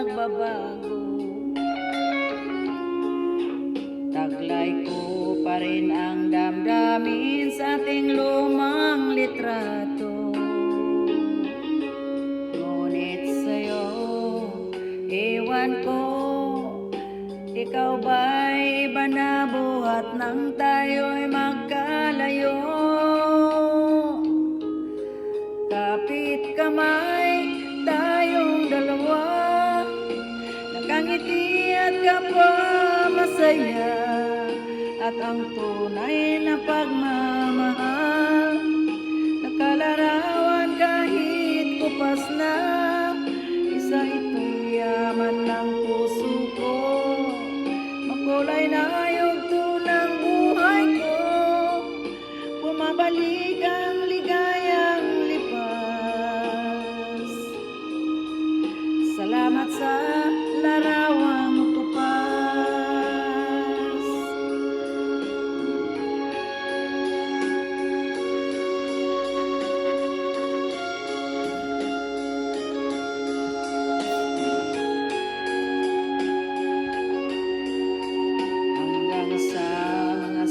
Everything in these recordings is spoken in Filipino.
nagbabago. Taglay ko pa rin ang damdamin sa ating lumang litrato. Ngunit sa'yo, ewan ko, ikaw ba'y iba na buhat nang tayo'y magkalayo? Kapit kamay tayong dalawa, nakangiti at kapwa masaya, at ang tunay na pagmamahal nakalarawan kahit kupas na. Isa ito'y yaman ng puso ko, makulay na yugto ng buhay ko. Bumabalik ang ligayang lipas. Salamat sa larawang tupas.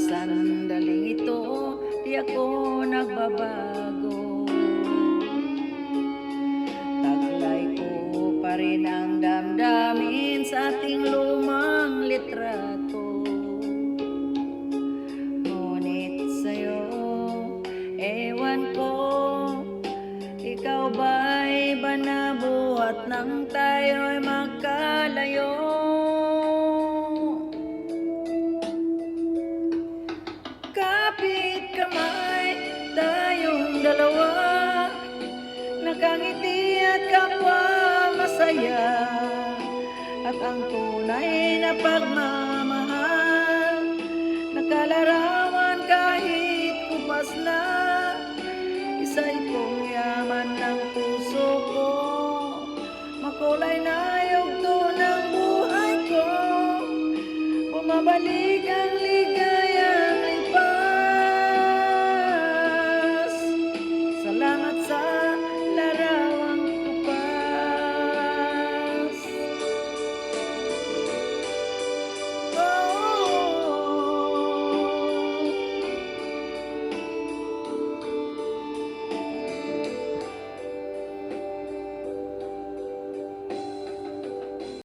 Sandaling ito, di ako nagbabago. Taglay ko pa rin ang damdamin sa ating lumang litrato. Ngunit sa'yo, ewan ko, ikaw ba'y iba na buhat nang tayo'y magkalayo? Kapit kamay tayong dalawa, nakangiti at kapwa masaya, at ang tunay na pagmamahal nakalarawan